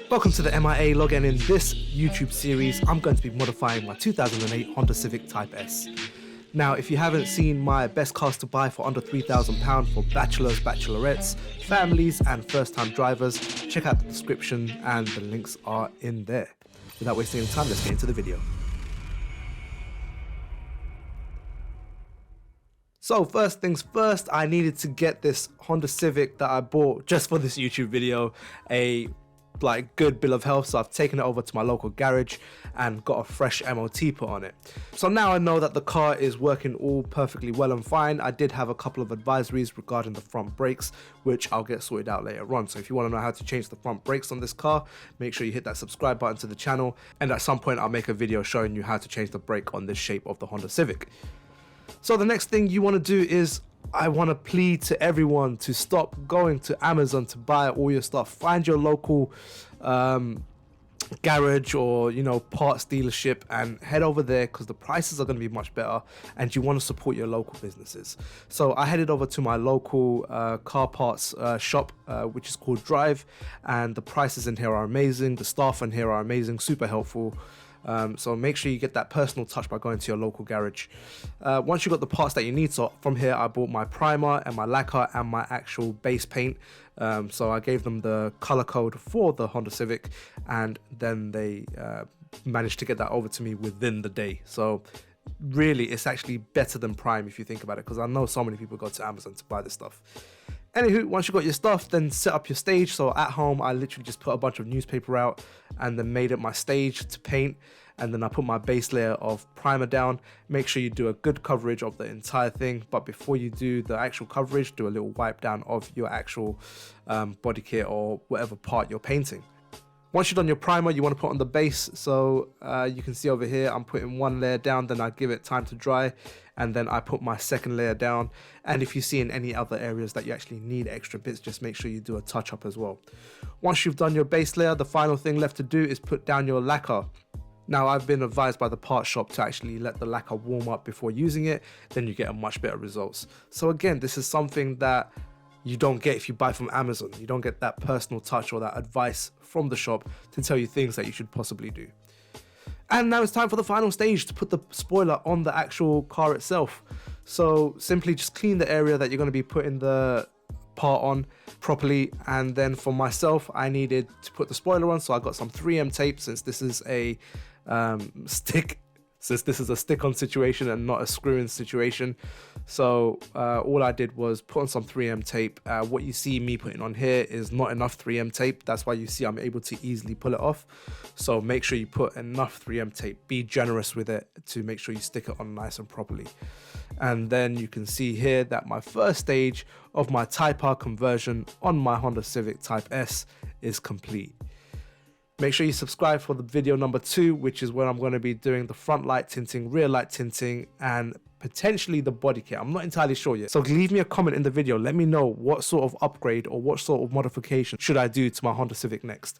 Welcome to the MIA log, and in this YouTube series I'm going to be modifying my 2008 Honda Civic Type S. Now, if you haven't seen my best cars to buy for under £3,000 for Bachelors Bachelorettes, families and first time drivers, check out the description and the links are in there. Without wasting any time, let's get into the video. So first things first, I needed to get this Honda Civic that I bought just for this YouTube video a good bill of health. So I've taken it over to my local garage and got a fresh MOT put on it. So now I know that the car is working all perfectly well and fine. I did have a couple of advisories regarding the front brakes, which I'll get sorted out later on. So if you want to know how to change the front brakes on this car, make sure you hit that subscribe button to the channel, and at some point I'll make a video showing you how to change the brake on this shape of the Honda Civic. So the next thing you want to do is, I want to plead to everyone to stop going to Amazon to buy all your stuff. Find your local garage or parts dealership and head over there, because the prices are going to be much better and you want to support your local businesses. So I headed over to my local car parts shop, which is called Drive, and the prices in here are amazing. The staff in here are amazing, super helpful. So make sure you get that personal touch by going to your local garage. Once you got the parts that you need, so from here I bought my primer and my lacquer and my actual base paint. So I gave them the color code for the Honda Civic, and then they managed to get that over to me within the day. So really, it's actually better than Prime if you think about it, because I know so many people go to Amazon to buy this stuff. Anywho, once you got your stuff, then set up your stage. So at home, I literally just put a bunch of newspaper out and then made it my stage to paint. And then I put my base layer of primer down. Make sure you do a good coverage of the entire thing. But before you do the actual coverage, do a little wipe down of your actual body kit or whatever part you're painting. Once you've done your primer, you want to put on the base. So you can see over here, I'm putting one layer down, then I give it time to dry, and then I put my second layer down. And if you see in any other areas that you actually need extra bits, just make sure you do a touch up as well. Once you've done your base layer, the final thing left to do is put down your lacquer. Now, I've been advised by the parts shop to actually let the lacquer warm up before using it, then you get a much better results. So again, this is something that you don't get if you buy from Amazon. You don't get that personal touch or that advice from the shop to tell you things that you should possibly do. And now it's time for the final stage, to put the spoiler on the actual car itself. So simply just clean the area that you're going to be putting the part on properly. And then for myself, I needed to put the spoiler on, so I got some 3M tape, since this is a stick-on situation and not a screw-in situation. So all I did was put on some 3M tape. What you see me putting on here is not enough 3M tape. That's why you see I'm able to easily pull it off. So make sure you put enough 3M tape. Be generous with it to make sure you stick it on nice and properly. And then you can see here that my first stage of my Type R conversion on my Honda Civic Type S is complete. Make sure you subscribe for the video number 2, which is where I'm going to be doing the front light tinting, rear light tinting, and potentially the body kit. I'm not entirely sure yet. So leave me a comment in the video. Let me know what sort of upgrade or what sort of modification should I do to my Honda Civic next.